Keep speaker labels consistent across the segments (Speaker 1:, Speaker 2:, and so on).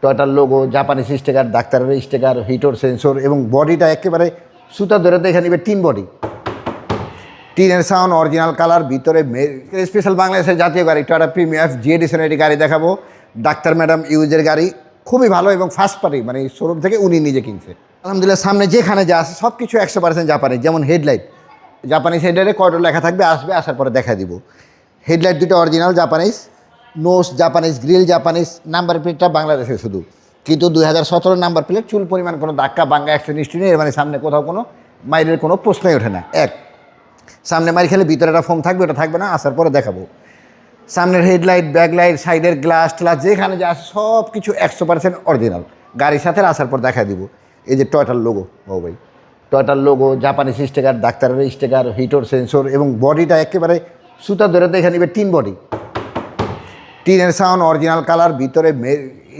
Speaker 1: টয়টার logo, Japanese sticker, ডাক্তারের sticker, হিটর sensor এবং বডিটা একেবারে সুতা ধরে দেখে নেবে টিন বডি, টিনের সাউন্ড, অরিজিনাল কালার, ভিতরে স্পেশাল বাংলাদেশের জাতীয় গাড়ি টয়টা প্রিমিয়াম জি এডিশন এটি গাড়ি দেখাবো। ডাক্তার ম্যাডাম ইউজের গাড়ি, খুবই ভালো এবং ফার্স্ট পার্টি, মানে শোরুম থেকে উনি নিজে কিনছে। আলহামদুলিল্লাহ সামনে যেখানে যা আছে সব কিছু 100% জাপানিজ। যেমন হেডলাইট, জাপানিজ হেডলাইটে কয়টা লেখা থাকবে, আসবে, আসার পরে দেখা দিব। হেডলাইট দুটো original Japanese, nose Japanese, grill Japanese, number প্লেটটা বাংলাদেশে শুধু, কিন্তু 2017 নাম্বার প্লেট। চুল পরিমাণ কোনো ধাক্কা বাঙ্গা অ্যাক্সিডেন্ট হিস্ট্রি নেই, মানে সামনে কোথাও কোনো মাইরের কোনো প্রশ্নই ওঠে না। এক, সামনে মাইর খেলে ভিতরে একটা ফোম থাকবে, ওটা থাকবে না, আসার পরে দেখাবো। সামনের হেডলাইট, ব্যাকলাইট, সাইডের গ্লাস ট্লাস যেখানে যা আছে সব কিছু 100% অরিজিনাল। গাড়ির সাথে আসার পর দেখা দিব। এই যে টয়টার লোগো, ও ভাই টয়টার লোগো, জাপানিজ স্টিকার, ডাক্তারের স্টিকার, হিটর সেন্সর এবং বডিটা একেবারে সুতা ধরে দেখে নেবে টিন বডি, টিনের সাউন্ড, অরিজিনাল কালার, ভিতরে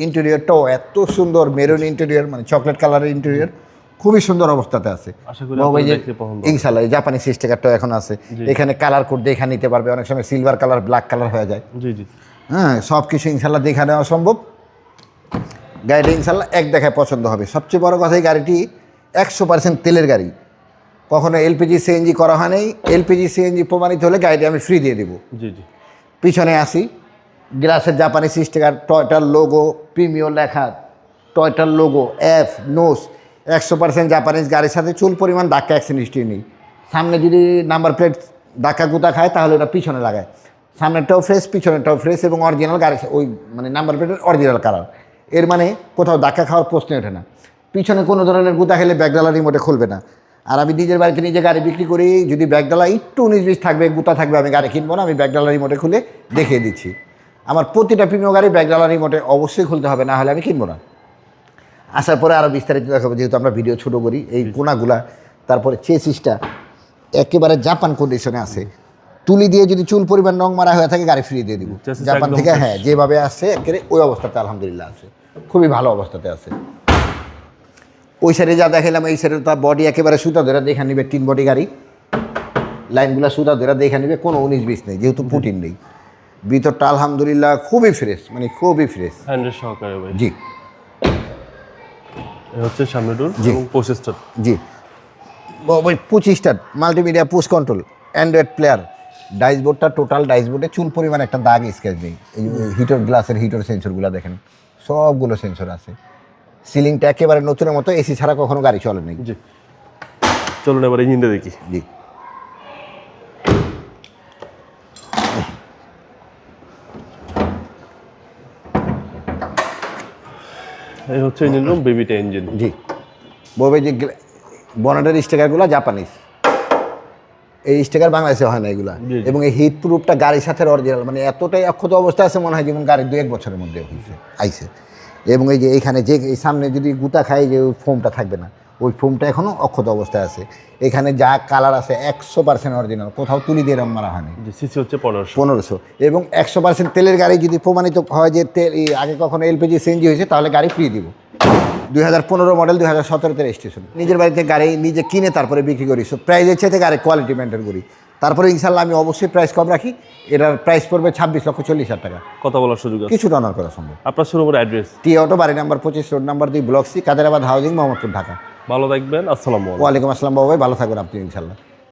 Speaker 1: ইন্টেরিয়রটাও এত সুন্দর, মেরুন ইন্টেরিয়র, মানে চকলেট কালারের ইন্টেরিয়র, খুবই সুন্দর অবস্থাতে আছে। ইনশাল্লাহ জাপানিজ স্টিকারটা এখন আছে এখানে, কালার কোড দেখা নিতে পারবে। অনেক সময় সিলভার কালার ব্ল্যাক কালার হয়ে যায়। হ্যাঁ, সব কিছু ইনশাল্লাহ দেখা নেওয়া সম্ভব। গাড়িটা ইনশাল্লাহ এক দেখায় পছন্দ হবে। সবচেয়ে বড় কথা, এই গাড়িটি 100% তেলের গাড়ি, কখনো এলপিজি সিএনজি করা হয় নাই। এলপিজি সিএনজি প্রমাণিত হলে গাড়িটি আমি ফ্রি দিয়ে দেবো। পিছনে আসি, গ্লাসের জাপানিজ স্টিকার, টয়টার লোগো, প্রিমিয়াম লেখা, টয়টার লোগো, এফ, নোস, 100% জাপানিজ। গাড়ির সাথে চুল পরিমাণ ধাক্কা অ্যাক্সিডেন্ট হিস্ট্রি নেই। সামনে যদি নাম্বার প্লেট ধাক্কা গুতা খায় তাহলে ওটা পিছনে লাগায়। সামনেরটাও ফ্রেশ, পিছনেরটাও ফ্রেশ এবং অরিজিনাল গাড়ি, ওই মানে নাম্বার প্লেটের অরিজিনাল কালার। এর মানে কোথাও ধাক্কা খাওয়ার প্রশ্নই ওঠে না। পিছনে কোনো ধরনের গুতা খেলে ব্যাগডালা রিমোটে খুলবে না। আর আমি নিজের বাড়িতে নিজে গাড়ি বিক্রি করি, যদি ব্যাগডালা একটু 19-20 থাকবে, গুতা থাকবে, আমি গাড়ি কিনবো না, আমি ব্যাগডালা রিমোটে খুলে দেখিয়ে দিচ্ছি। আমার প্রতিটা প্রিমিয়াম গাড়ি ব্যাগডালা রিমোটে অবশ্যই খুলতে হবে, না হলে আমি কিনবো না। আসার পরে আরও বিস্তারিত দেখাবো, যেহেতু আমরা ভিডিও ছোটো করি। এই কোনাগুলা, তারপরে চেসিসটা একেবারে জাপান কন্ডিশনে আছে। তুলি দিয়ে যদি চুল পরিমাণ রং মারা হয়ে থাকে গাড়ি ফ্রি দিয়ে দিব জাপান থেকে। হ্যাঁ, যেভাবে আসছে একেবারে ওই অবস্থাতে আলহামদুলিল্লাহ আছে, খুবই ভালো অবস্থাতে আছে। ওই সাইডে যা দেখালাম, এই সাইডে তার বডি একেবারে সুতা ধরে দেখে নিবে, টিন বডি গাড়ি, লাইনগুলো সুতা ধরে দেখে নিবে, কোনো 19-20 নেই, যেহেতু পুটিন নেই। ভিতরটা আলহামদুলিল্লাহ খুবই ফ্রেশ, মানে খুবই ফ্রেশ সহকারে। জি,
Speaker 2: হচ্ছে সামনে ডোর এবং প্রসেসর।
Speaker 1: জি, ওই 25টা multimedia push control, Android player, ডাইসবোর্ডটা টোটাল ডাইসবোর্ডে চুল পরিমাণ একটা দাগ স্কেচ নেই। এই হিটর গ্লাসের হিটর সেন্সরগুলো দেখেন, সবগুলো সেন্সর আছে। সিলিংটা একেবারে নতুনের মতো, এসি ছাড়া কখনো গাড়ি চলে নেই।
Speaker 2: জি, চলুন এবার ইঞ্জিনটা দেখি।
Speaker 1: জি,
Speaker 2: এই হচ্ছে ইঞ্জিন রুম, বেবিটা ইঞ্জিন।
Speaker 1: জি, বলবে যে বনেটের স্টিকারগুলো জাপানিজ, এই স্টিকার বাংলাদেশে হয় না এগুলা। এবং এই হিট প্রুফটা গাড়ির সাথে অরিজিনাল, মানে এতটাই অক্ষত অবস্থা আছে, মনে হয় যেমন গাড়ির 2-1 বছরের মধ্যে হয়েছে আইছে। এবং এই যে এইখানে যে এই সামনে যদি গুতা খায়, যে ওই ফোমটা থাকবে না, ওই ফোমটা এখনও অক্ষত অবস্থায় আছে। এখানে যা কালার আছে 100% অরিজিনাল, কোথাও তুলি দিয়ে রং মারা হয়নি।
Speaker 2: সিসি হচ্ছে 1500
Speaker 1: এবং 100% তেলের গাড়ি যদি প্রমাণিত হয় যে তেল আগে কখনো এলপিজি সিএনজি হয়েছে, তাহলে গাড়ি ফ্রি দিব। 2015 মডেল, 2017 রেজিস্ট্রেশন। নিজের বাড়িতে গাড়ি নিজে কিনে তারপরে বিক্রি করি, সো প্রাইজের চাইতে গাড়ি কোয়ালিটি মেনটেন করি। তারপরে ইনশাল্লাহ আমি অবশ্যই প্রাইস কম রাখি। এটার প্রাইস পড়বে 26,40,000 টাকা।
Speaker 2: কথা বলার সুযোগ আছে,
Speaker 1: কিছুটা অনার করা সম্ভব।
Speaker 2: আপনার শোরুমের অ্যাড্রেস?
Speaker 1: টি অটো, বাড়ি number 25, road number 2, block C, Kaderabad housing, Mohammadpur, Dhaka.
Speaker 2: ভালো থাকবেন। আসসালামু আলাইকুম।
Speaker 1: ওয়ালাইকুম আসসালাম বাবু ভাই, ভালো থাকবেন আপনি ইনশাল্লাহ।